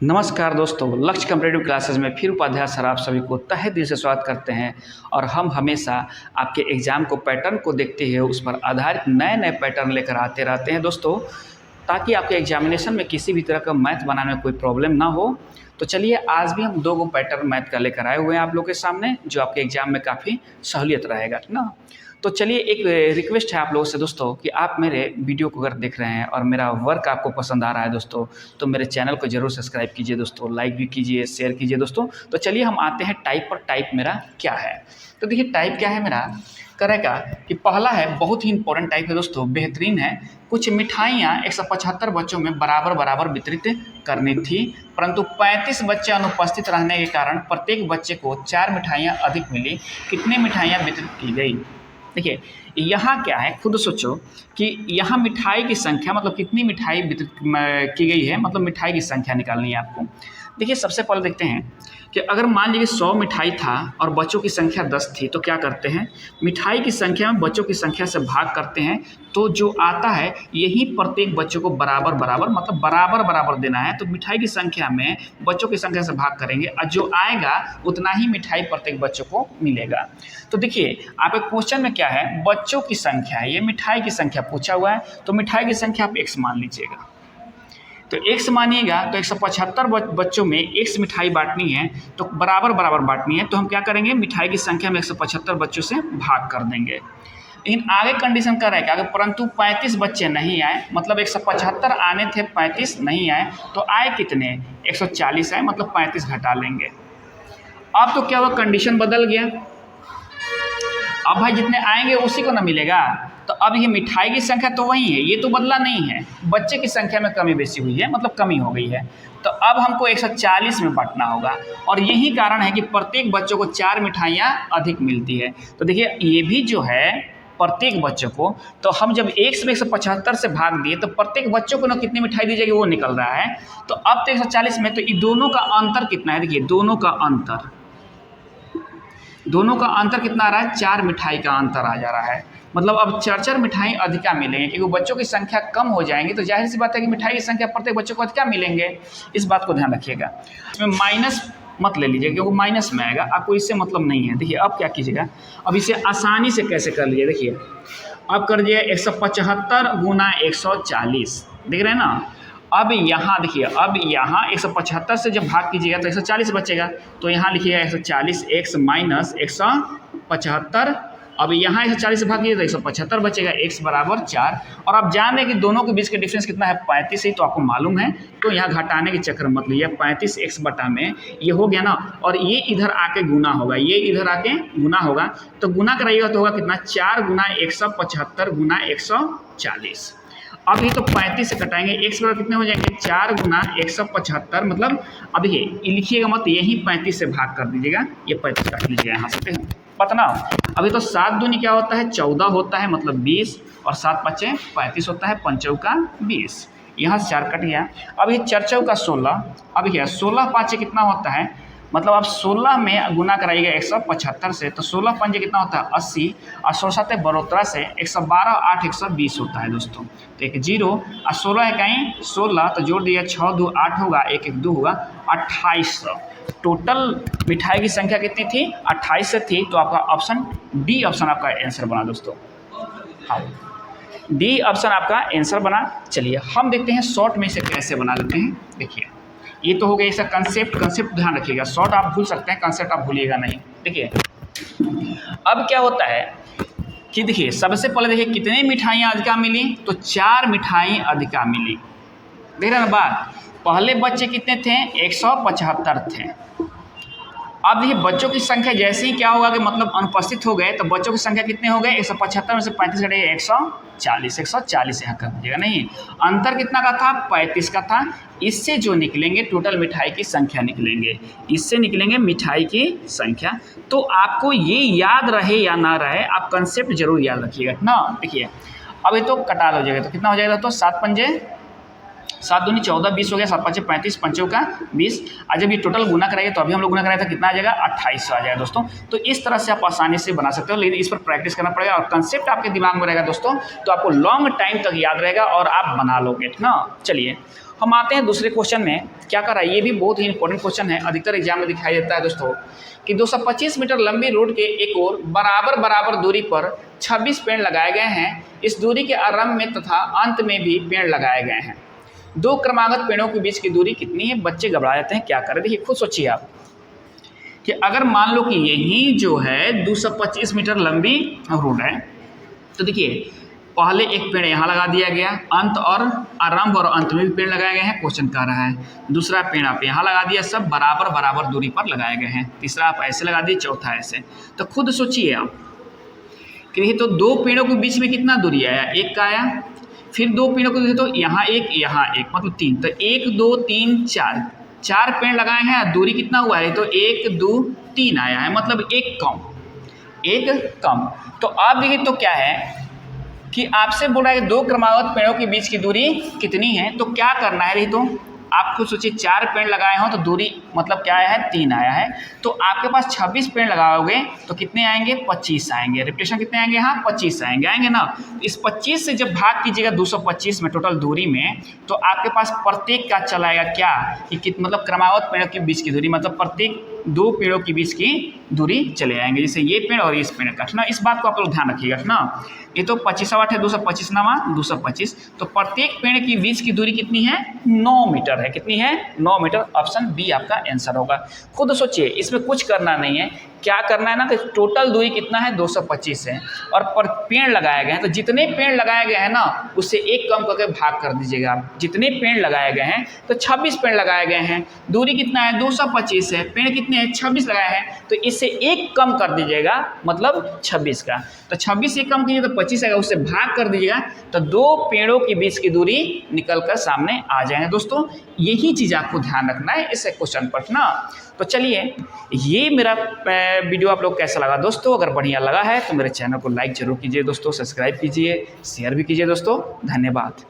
नमस्कार दोस्तों, लक्ष्य कॉम्पिटिटिव क्लासेस में फिर उपाध्याय सर आप सभी को तहे दिल से स्वागत करते हैं। और हम हमेशा आपके एग्ज़ाम को पैटर्न को देखते हुए उस पर आधारित नए नए पैटर्न लेकर आते रहते हैं दोस्तों, ताकि आपके एग्जामिनेशन में किसी भी तरह का मैथ बनाने में कोई प्रॉब्लम ना हो। तो चलिए आज भी हम 2 पैटर्न मैथ का लेकर आए हुए हैं आप लोग के सामने, जो आपके एग्जाम में काफ़ी सहूलियत रहेगा ना। तो चलिए एक रिक्वेस्ट है आप लोगों से दोस्तों कि आप मेरे वीडियो को अगर देख रहे हैं और मेरा वर्क आपको पसंद आ रहा है दोस्तों, तो मेरे चैनल को ज़रूर सब्सक्राइब कीजिए दोस्तों, लाइक भी कीजिए, शेयर कीजिए दोस्तों। तो चलिए हम आते हैं टाइप पर। टाइप मेरा क्या है, तो देखिए टाइप क्या है मेरा करेगा कि पहला है, बहुत ही इंपॉर्टेंट टाइप है दोस्तों, बेहतरीन है। कुछ मिठाइयाँ 175 बच्चों में बराबर बराबर वितरित करनी थी, परंतु 35 बच्चे अनुपस्थित रहने के कारण प्रत्येक बच्चे को 4 मिठाइयाँ अधिक मिली। कितनी मिठाइयाँ वितरित की गई? देखिए यहाँ क्या है, खुद सोचो कि यहाँ मिठाई की संख्या मतलब कितनी मिठाई वितरित की गई है, मतलब मिठाई की संख्या निकालनी है आपको। देखिए सबसे पहले देखते हैं कि अगर मान लीजिए 100 मिठाई था और बच्चों की संख्या 10 थी, तो क्या करते हैं, मिठाई की संख्या में बच्चों की संख्या से भाग करते हैं, तो जो आता है यही प्रत्येक बच्चों को बराबर बराबर मतलब बराबर बराबर देना है। तो मिठाई की संख्या में बच्चों की संख्या से भाग करेंगे और जो आएगा उतना ही मिठाई प्रत्येक बच्चों को मिलेगा। तो देखिए आप एक क्वेश्चन में क्या है, बच्चों की संख्या है, ये मिठाई की संख्या पूछा हुआ है, तो मिठाई की संख्या आप x मान लीजिएगा। तो x मानिएगा तो 175 बच्चों में x मिठाई बांटनी है, तो बराबर बराबर बांटनी है, तो हम क्या करेंगे, मिठाई की संख्या में 175 बच्चों से भाग कर देंगे। लेकिन आगे कंडीशन कर रहा है कि परंतु 35 बच्चे नहीं आए, मतलब 175 आने थे, 35 नहीं आए, तो आए कितने, 140 आए, मतलब 35 घटा लेंगे। अब तो क्या हुआ, कंडीशन बदल गया। अब भाई जितने आएंगे उसी को ना मिलेगा, तो अब ये मिठाई की संख्या तो वही है, ये तो बदला नहीं है, बच्चे की संख्या में कमी बेसी हुई है, मतलब कमी हो गई है। तो अब हमको 140 में बांटना होगा, और यही कारण है कि प्रत्येक बच्चों को 4 मिठाइयाँ अधिक मिलती है। तो देखिए ये भी जो है प्रत्येक बच्चों को, तो हम जब x में 175 से भाग दिए तो प्रत्येक बच्चों को ना कितनी मिठाई दी जाएगी वो निकल रहा है। तो अब तो 140 में, तो ये दोनों का अंतर कितना है, देखिए दोनों का अंतर कितना आ रहा है, 4 मिठाई का अंतर आ जा रहा है। मतलब अब 4 मिठाई अधिका मिलेंगे, क्योंकि बच्चों की संख्या कम हो जाएंगी, तो जाहिर सी बात है कि मिठाई की संख्या प्रत्येक बच्चों को अधिका मिलेंगे। इस बात को ध्यान रखिएगा। इसमें माइनस मत ले लीजिए, क्योंकि माइनस में आएगा, आपको इससे मतलब नहीं है। देखिए अब क्या कीजिएगा, अब इसे आसानी से कैसे कर लीजिए, देखिए अब कर दिए 175 गुना 140, देख रहे हैं ना। अब यहाँ देखिए, अब यहाँ 175 से जब भाग कीजिएगा तो 140 बचेगा, तो यहाँ लिखिएगा 140 x माइनस 175। अब यहाँ 140 से भाग कीजिए तो 175 बचेगा, x बराबर 4। और आप जान रहे हैं कि दोनों के बीच का डिफरेंस कितना है, 35 ही, तो आपको मालूम है, तो यहाँ घटाने के चक्कर मत लीजिए। 35x बटा में ये हो गया ना, और ये इधर आके गुना होगा, ये इधर आके गुना होगा, तो गुना कराइएगा तो होगा कितना, 4 गुना 175 गुना 140। अब ये तो 35 से कटाएंगे, x बराबर कितने हो जाएंगे, 4 गुना 175, मतलब अब ये लिखिएगा मत, यही 35 से भाग कर दीजिएगा, ये 35 काट लीजिएगा यहाँ से, पता ना। अभी तो 7 दूनी क्या होता है, 14 होता है, मतलब 20, और 7 पचे 35 होता है, 5 चौका 20, यहाँ से 4 कट गया। अब ये 4 चौका 16, अब क्या 16 पाँचे कितना होता है, मतलब आप 16 में गुना कराइएगा 175 से, तो 16 पंजे कितना होता है 80, और 16 सात बड़ोतरा से 112, 8 120 होता है दोस्तों। तो एक 0 और 16 है कहीं 16, तो जोड़ दिया 6 2 8 होगा, 1 1 2 होगा, 2800। टोटल मिठाई की संख्या कितनी थी, 28 से थी, तो आपका ऑप्शन डी ऑप्शन आपका आंसर बना दोस्तों। हाँ, डी ऑप्शन आपका आंसर बना। चलिए हम देखते हैं शॉर्ट में इसे कैसे बना लेते हैं। देखिए ये तो हो गया इसका कंसेप्ट ध्यान रखिएगा, शॉर्ट आप भूल सकते हैं, कंसेप्ट आप भूलिएगा नहीं। देखिए अब क्या होता है कि देखिए सबसे पहले देखिए कितनी मिठाइयाँ अधिका मिली, तो 4 मिठाई अधिका मिली, देख रहे ना बात। पहले बच्चे कितने थे, 175 थे। अब देखिए बच्चों की संख्या जैसे ही क्या होगा कि मतलब अनुपस्थित हो गए, तो बच्चों की संख्या कितने हो गए, 175 में से 35 घटेगा 140 यहाँ कर दीजिएगा। नहीं, अंतर कितना का था, 35 का था। इससे जो निकलेंगे टोटल मिठाई की संख्या निकलेंगे, इससे निकलेंगे मिठाई की संख्या। तो आपको ये याद रहे या ना रहे, आप कंसेप्ट जरूर याद रखिएगा ना। देखिए अब ये तो कटा लो जाएगा, तो कितना हो जाएगा, तो 7 पंजे 7 दूनी 14, 20 हो गया, 7 5 35, 5 का 20। आज जब ये टोटल गुना कराइए, तो अभी हम लोग गुना कराए था, कितना आ जाएगा, 2800 आ जाएगा दोस्तों। तो इस तरह से आप आसानी से बना सकते हो, लेकिन इस पर प्रैक्टिस करना पड़ेगा, और कंसेप्ट आपके दिमाग में रहेगा दोस्तों, तो आपको लॉन्ग टाइम तक याद रहेगा और आप बना लोगे ना। चलिए हम आते हैं दूसरे क्वेश्चन में। क्या कर रहा है, ये भी बहुत ही इंपॉर्टेंट क्वेश्चन है, अधिकतर एग्जाम में दिखाई देता है दोस्तों, कि 225 मीटर लंबी रोड के एक ओर बराबर दूरी पर 26 पेड़ लगाए गए हैं। इस दूरी के आरंभ में तथा अंत में भी पेड़ लगाए गए हैं। दो क्रमागत पेड़ों के बीच की दूरी कितनी है? बच्चे घबरा जाते हैं, क्या करें? देखिए खुद सोचिए आप कि अगर मान लो कि यही जो है 225 मीटर लंबी रोड है, तो देखिए पहले एक पेड़ यहाँ लगा दिया गया, अंत और आरंभ और अंत में भी पेड़ लगाए गए हैं, क्वेश्चन कह रहा है। दूसरा पेड़ आप यहाँ लगा दिया, सब बराबर दूरी पर लगाए गए हैं। तीसरा आप ऐसे लगा दिए, चौथा ऐसे। तो खुद सोचिए आप कि तो दो पेड़ों के बीच में कितना दूरी आया? एक का आया, फिर दो पेड़ों को तो यहाँ एक मतलब 3, तो 1 2 3 4 पेड़ लगाए हैं, दूरी कितना हुआ है? तो 1 2 3 आया है, मतलब एक कम। तो आप देखिए तो क्या है कि आपसे बोल रहा है कि दो क्रमागत पेड़ों के बीच की दूरी कितनी है, तो क्या करना है? तो आप खुद सोचिए, 4 पेड़ लगाए हो तो दूरी मतलब क्या आया है? 3 आया है। तो आपके पास 26 पेड़ लगाओगे तो कितने आएंगे? 25 आएंगे। रिपीटेशन कितने आएंगे? हाँ 25 आएंगे ना। इस 25 से जब भाग कीजिएगा 225 में टोटल दूरी में, तो आपके पास प्रत्येक का चलाएगा क्या कि मतलब क्रमागत पेड़ों के बीच की दूरी, मतलब प्रत्येक दो पेड़ों के बीच की दूरी चले आएंगे, जैसे ये पेड़ और इस पेड़ का ना। इस बात को आप लोग ध्यान रखिएगा ना। ये तो 25 है, 225 नामा 225, तो प्रत्येक पेड़ की बीच की दूरी कितनी है? 9 मीटर है। कितनी है? 9 मीटर। ऑप्शन बी आपका आंसर होगा। खुद सोचिए, इसमें कुछ करना नहीं है, क्या करना है ना कि टोटल दूरी कितना है? 225 है, और पर पेड़ लगाए गए हैं, तो जितने पेड़ लगाए गए हैं ना उससे एक कम करके भाग कर दीजिएगा आप। जितने पेड़ लगाए गए हैं तो 26 पेड़ लगाए गए हैं, दूरी कितना है? 225 है, पेड़ कितने हैं? 26 लगाए हैं, तो इससे एक कम कर दीजिएगा, मतलब 26 का। तो 26 से कम कीजिए तो 25 आएगा, उससे भाग कर दीजिएगा, तो दो पेड़ों के बीच की दूरी निकल कर सामने आ जाएंगे। दोस्तों यही चीज़ आपको ध्यान रखना है इस क्वेश्चन पर ना। तो चलिए, ये मेरा वीडियो आप लोग कैसा लगा दोस्तों? अगर बढ़िया लगा है तो मेरे चैनल को लाइक जरूर कीजिए दोस्तों, सब्सक्राइब कीजिए, शेयर भी कीजिए दोस्तों। धन्यवाद।